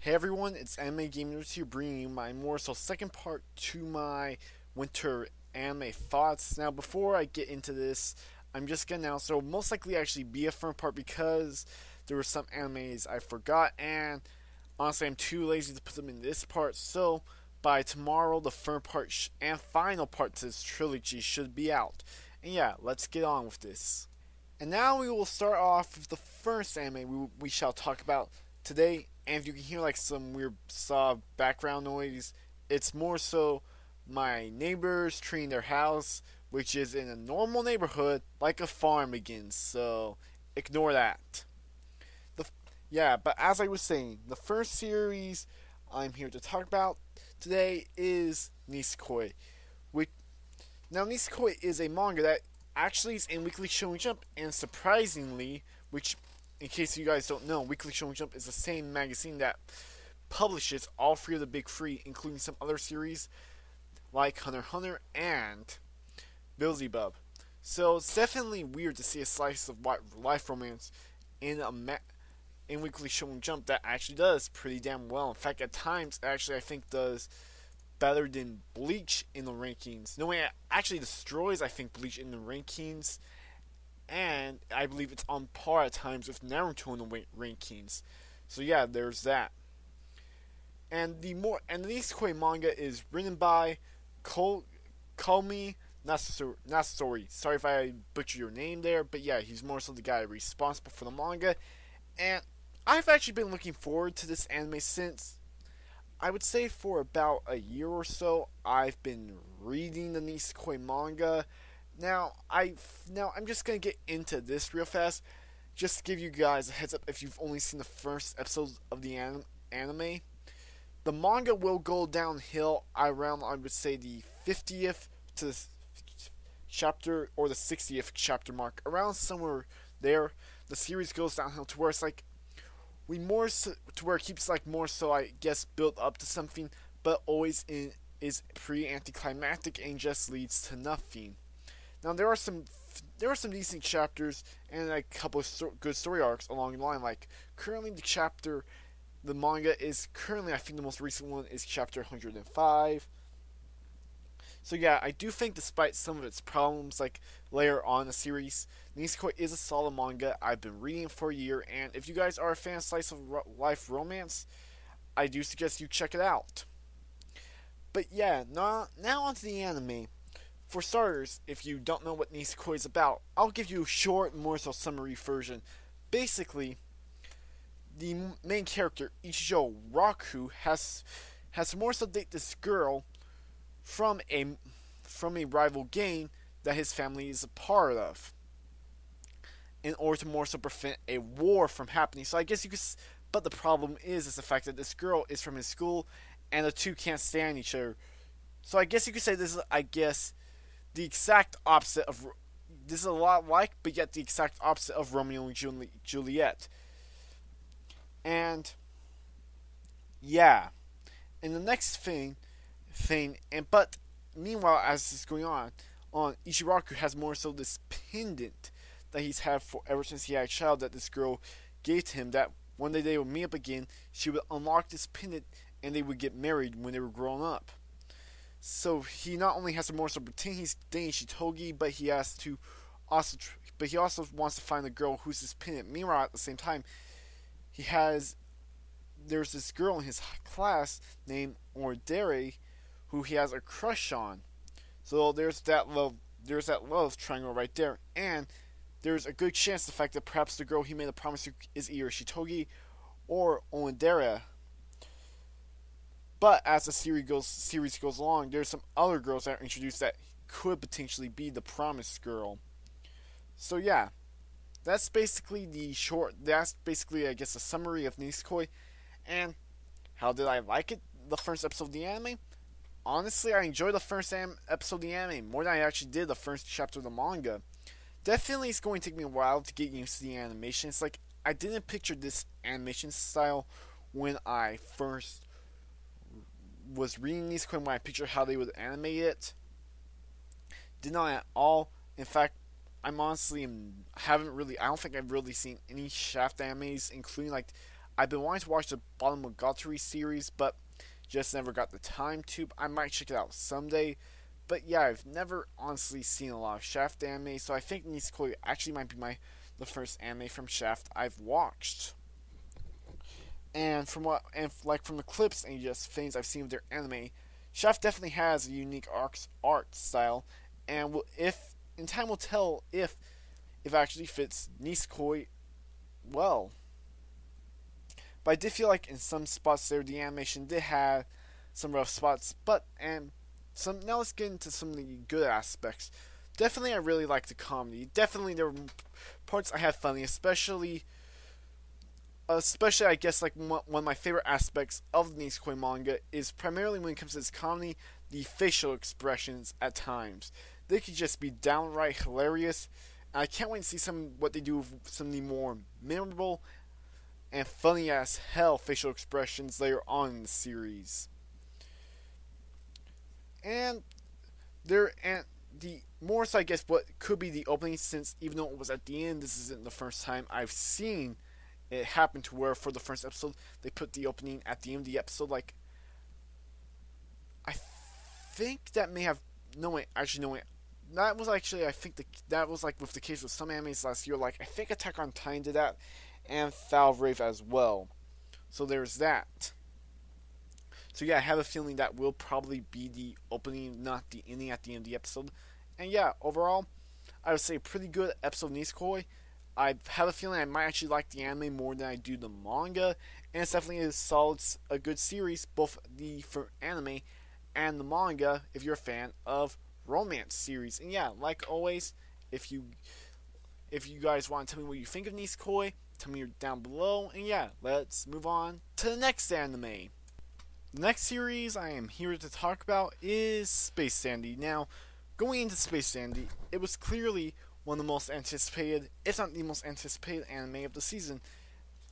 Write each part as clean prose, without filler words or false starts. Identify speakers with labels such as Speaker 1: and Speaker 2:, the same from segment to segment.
Speaker 1: Hey everyone, it's Anime Gamers here bringing you my more so second part to my winter anime thoughts. Now before I get into this, I'm just gonna announce there will most likely actually be a firm part because there were some animes I forgot and honestly I'm too lazy to put them in this part. So by tomorrow the firm part and final part to this trilogy should be out. And yeah, let's get on with this. And now we will start off with the first anime we shall talk about today. And if you can hear like some weird soft background noise, it's more so my neighbors treating their house, which is in a normal neighborhood, like a farm begins. So ignore that. The, yeah, but as I was saying, the first series I'm here to talk about today is Nisekoi. Which now Nisekoi is a manga that actually is in Weekly Shonen Jump, and surprisingly, which in case you guys don't know, Weekly Shonen Jump is the same magazine that publishes all three of the big three, including some other series like Hunter x Hunter and Beelzebub. So it's definitely weird to see a slice of life romance in in Weekly Shonen Jump that actually does pretty damn well. In fact, at times, actually, I think does better than Bleach in the rankings. No way, it actually destroys, I think, Bleach in the rankings, and I believe it's on par at times with Naruto in the rankings. So yeah, there's that. And the Nisekoi manga is written by Komi Nasori. Sorry if I butcher your name there, but yeah, he's more so the guy responsible for the manga. And I've actually been looking forward to this anime since I would say for about a year or so. I've been reading the Nisekoi manga. I'm just gonna get into this real fast. Just to give you guys a heads up if you've only seen the first episodes of the anime. The manga will go downhill around, I would say, the 50th to the chapter or the 60th chapter mark. Around somewhere there, the series goes downhill to where it's like to where it keeps like more so I guess built up to something, but always is pre-anticlimactic and just leads to nothing. Now there are some decent chapters and a couple of good story arcs along the line. Like currently the manga is currently, I think the most recent one is chapter 105. So yeah, I do think despite some of its problems, like later on in the series, Nisekoi is a solid manga. I've been reading it for a year, and if you guys are a fan of slice of life romance, I do suggest you check it out. But yeah, now onto the anime. For starters, if you don't know what Nisekoi is about, I'll give you a short, more so summary version. Basically, the main character, Ichijo Raku, has more so date this girl from a rival gang that his family is a part of, in order to more so prevent a war from happening. So I guess you could, but the problem is the fact that this girl is from his school, and the two can't stand each other. So I guess you could say this is, I guess, the exact opposite of. This is a lot like, but yet the exact opposite of Romeo and Juliet. And yeah, and the next thing, but meanwhile, as this is going on, Ichiraku has more so this pendant that he's had for ever since he had a child that this girl gave to him. That one day they would meet up again, she would unlock this pendant, and they would get married when they were grown up. So he not only has to more so pretend he's dating Shitogi, but he has to also, but he also wants to find the girl who's his pendant. Meanwhile, at the same time, there's this girl in his class named Ordere, who he has a crush on. So there's that love triangle right there, and there's a good chance the fact that perhaps the girl he made a promise to is either Shitogi or Ondera. But as the series goes along, there's some other girls that are introduced that could potentially be the promised girl. So yeah, that's basically I guess a summary of Nisekoi. And how did I like it? The first episode of the anime? Honestly, I enjoyed the first episode of the anime more than I actually did the first chapter of the manga. Definitely, it's going to take me a while to get used to the animation. It's like I didn't picture this animation style when I first was reading Nisekoi. When I pictured how they would animate it, did not at all. In fact, I don't think I've really seen any Shaft animes, including like I've been wanting to watch the Monogatari series, but just never got the time to. I might check it out someday. But yeah, I've never honestly seen a lot of Shaft anime, so I think Nisekoi actually might be the first anime from Shaft I've watched. And from the clips and just things I've seen of their anime, Shaft definitely has a unique art style, and if in time will tell if it actually fits Nisekoi well. But I did feel like in some spots there the animation did have some rough spots, but now let's get into some of the good aspects. Definitely I really like the comedy. Definitely there were parts I had funny, especially I guess like one of my favorite aspects of the Nisekoi manga is primarily when it comes to its comedy, the facial expressions at times. They could just be downright hilarious. And I can't wait to see what they do with some of the more memorable and funny as hell facial expressions later on in the series. And the more so I guess what could be the opening, since even though it was at the end, this isn't the first time I've seen it happen to where for the first episode they put the opening at the end of the episode. Like, I think that may have that was actually that was like with the case of some animes last year. Like I think Attack on Titan did that, and Valvrave as well. So there's that. So yeah, I have a feeling that will probably be the opening, not the ending at the end of the episode. And yeah, overall, I would say pretty good episode of Nisekoi. I have a feeling I might actually like the anime more than I do the manga, and it's definitely a good series, both for anime and the manga, if you're a fan of romance series. And yeah, like always, if you guys want to tell me what you think of Nisekoi, tell me down below. And yeah, let's move on to the next anime. The next series I am here to talk about is Space Sandy. Now, going into Space Sandy, it was clearly one of the most anticipated, if not the most anticipated anime of the season,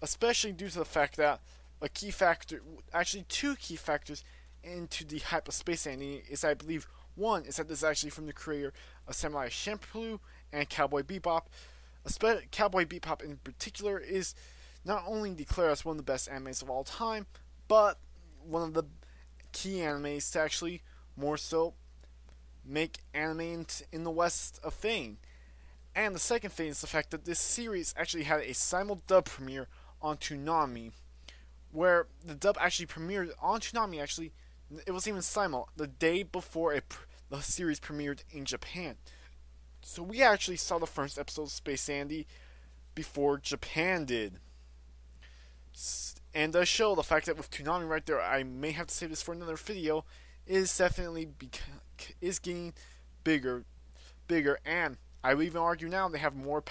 Speaker 1: especially due to the fact that two key factors into the hype of Space Sandy is, I believe, one is that this is actually from the creator of Samurai Champloo and Cowboy Bebop. Cowboy Bebop in particular is not only declared as one of the best animes of all time, but one of the key animes to actually more so make anime in the West a thing. And the second thing is the fact that this series actually had a simul-dub premiere on Toonami, where the dub actually premiered on Toonami. Actually, it was even simul the day before the series premiered in Japan. So we actually saw the first episode of Space Sandy before Japan did. And does show the fact that with Toonami right there, I may have to save this for another video, is definitely is getting bigger, and I would even argue now they have more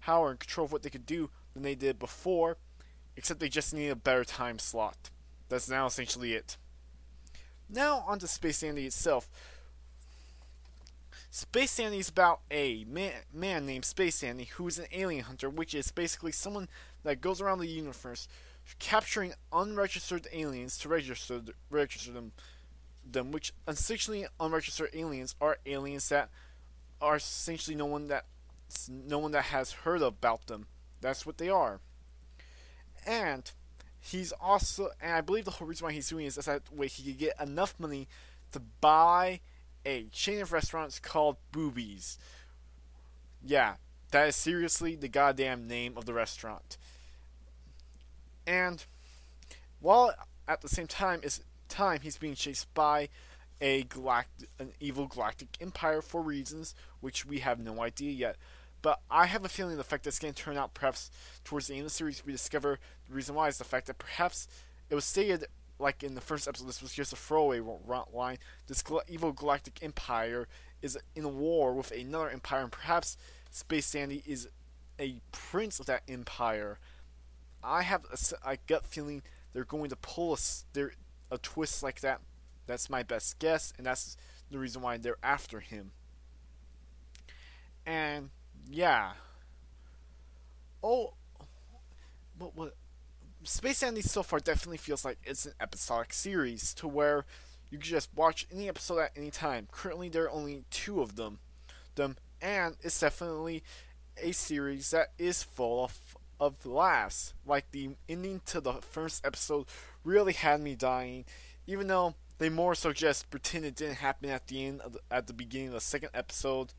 Speaker 1: power and control of what they could do than they did before, except they just need a better time slot. That's now essentially it. Now onto Space Sandy itself. Space Sandy is about a man named Space Sandy who is an alien hunter, which is basically someone that goes around the universe capturing unregistered aliens to register them, which essentially unregistered aliens are aliens that are essentially no one that has heard about them. That's what they are. And I believe the whole reason why he's doing it is that way he could get enough money to buy a chain of restaurants called Boobies. Yeah, that is seriously the goddamn name of the restaurant. And while at the same time he's being chased by an evil galactic empire for reasons which we have no idea yet. But I have a feeling the fact that it's going to turn out perhaps towards the end of the series we discover the reason why is the fact that perhaps it was stated like in the first episode this was just a throwaway line. This evil galactic empire is in a war with another empire, and perhaps Space Sandy is a prince of that empire. I have a gut feeling they're going to pull a twist like that. That's my best guess, and that's the reason why they're after him. And yeah. What Space Sandy so far definitely feels like it's an episodic series to where you can just watch any episode at any time. Currently, there are only 2 of them, and it's definitely a series that is full of of laughs. Like the ending to the first episode really had me dying, even though they more so just pretend it didn't happen at the end of at the beginning of the second episode.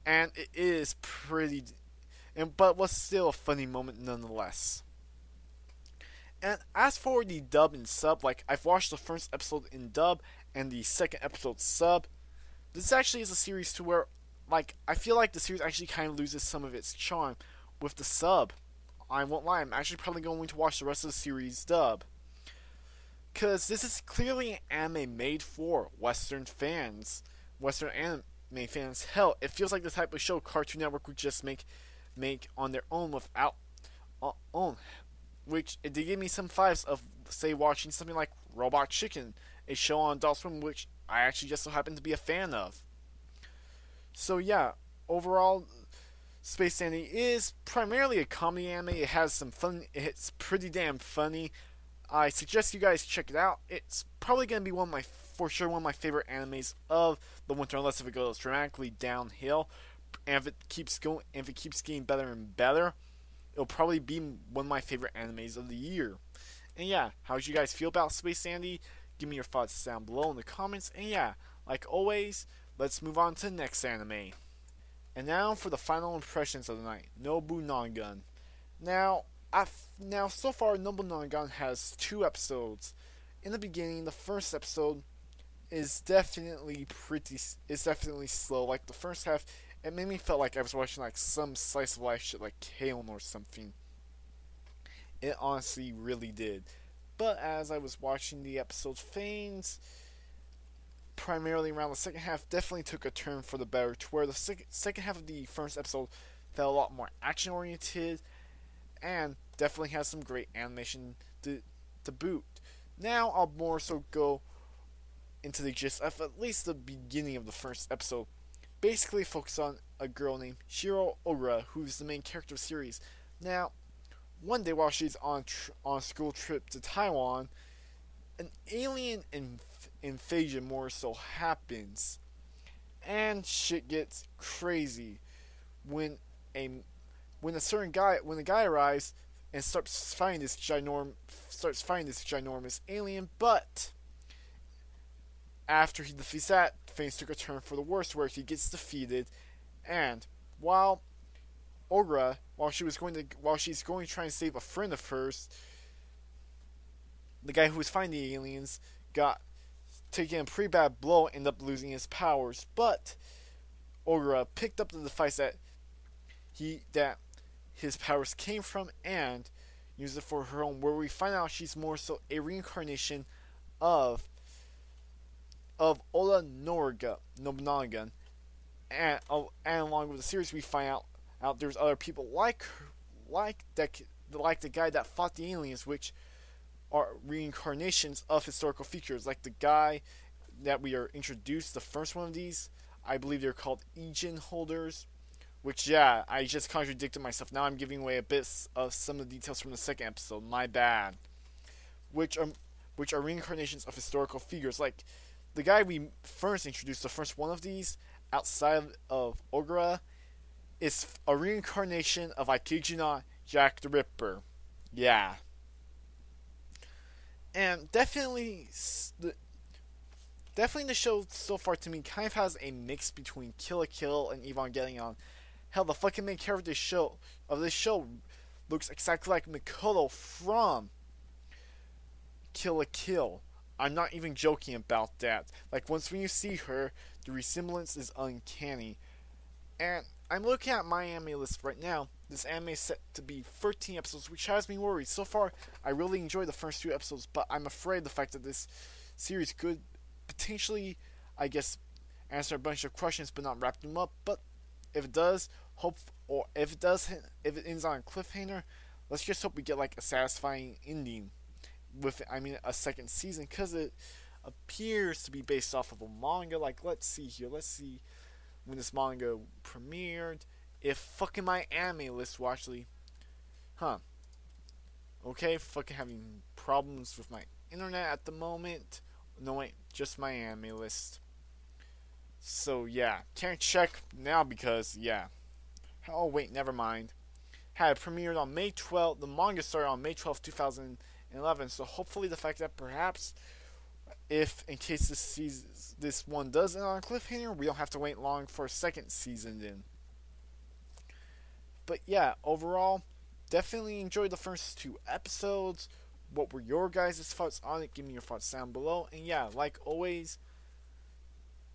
Speaker 1: And it is pretty, but was still a funny moment nonetheless. And as for the dub and sub, like I've watched the first episode in dub and the second episode sub. This actually is a series to where, like, I feel like the series actually kind of loses some of its charm with the sub. I won't lie, I'm actually probably going to watch the rest of the series dub. Because this is clearly an anime made for Western fans. Western anime fans. Hell, it feels like the type of show Cartoon Network would just make on their own without own. Which, they give me some vibes of, say, watching something like Robot Chicken, a show on Adult Swim, which I actually just so happen to be a fan of. So yeah, overall, Space Dandy is primarily a comedy anime. It has some fun. It's pretty damn funny. I suggest you guys check it out. It's probably gonna be for sure one of my favorite animes of the winter, unless if it goes dramatically downhill. And if it keeps getting better and better, it'll probably be one of my favorite animes of the year. And yeah, how did you guys feel about Space Dandy? Give me your thoughts down below in the comments. And yeah, like always, let's move on to the next anime. And now for the final impressions of the night, Nobunaga Gun. Now so far Nobunaga Gun has 2 episodes. In the beginning, the first episode is definitely slow. Like the first half, it made me feel like I was watching like some slice of life shit like Kale or something. It honestly really did. But as I was watching the episode, things primarily around the second half definitely took a turn for the better, to where the second half of the first episode felt a lot more action oriented and definitely has some great animation to boot. Now I'll more so go into the gist of at least the beginning of the first episode. Basically focus on a girl named Shiro Ogura, who's the main character of the series. Now, one day while she's on a school trip to Taiwan, an alien invasion more so happens, and shit gets crazy when a guy arrives and starts fighting this ginormous alien. But after he defeats that, things took a turn for the worse, where he gets defeated, and while she's going to try and save a friend of hers, the guy who was fighting the aliens got taken a pretty bad blow, ended up losing his powers. But Ogura picked up the device that his powers came from and used it for her own, where we find out she's more so a reincarnation of Oda Nobunaga, and along with the series we find out there's other people like the guy that fought the aliens, which are reincarnations of historical figures, like the guy that we are introduced, the first one of these. I believe they're called Egen holders, which, yeah, I just contradicted myself. Now I'm giving away a bit of some of the details from the second episode. My bad. Which are reincarnations of historical figures. Like, the guy we first introduced, the first one of these, outside of Ogura, is a reincarnation of Aikijina Jack the Ripper. Yeah. And definitely the show so far to me kind of has a mix between Kill la Kill and Evangelion. Hell, the fucking main character of this show looks exactly like Mikoto from Kill la Kill. I'm not even joking about that. Like, when you see her, the resemblance is uncanny. And I'm looking at my anime list right now. This anime is set to be 13 episodes, which has me worried. So far, I really enjoyed the first 2 episodes, but I'm afraid of the fact that this series could potentially, I guess, answer a bunch of questions but not wrap them up. But if it does, if it ends on a cliffhanger, let's just hope we get like a satisfying ending with, a second season, because it appears to be based off of a manga. Like, let's see when this manga premiered. If fucking my anime list will actually, okay, fucking having problems with my internet at the moment. No, wait, just my anime list. So yeah, can't check now because, yeah. Oh wait, never mind. had premiered on May 12th. The manga started on May 12th, 2011. So hopefully the fact that perhaps, if in case this one does end on a cliffhanger, we don't have to wait long for a second season then. But yeah, overall, definitely enjoyed the first 2 episodes. What were your guys' thoughts on it? Give me your thoughts down below. And yeah, like always,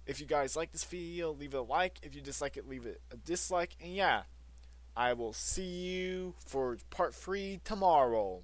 Speaker 1: if you guys like this video, leave it a like. If you dislike it, leave it a dislike. And yeah, I will see you for part 3 tomorrow.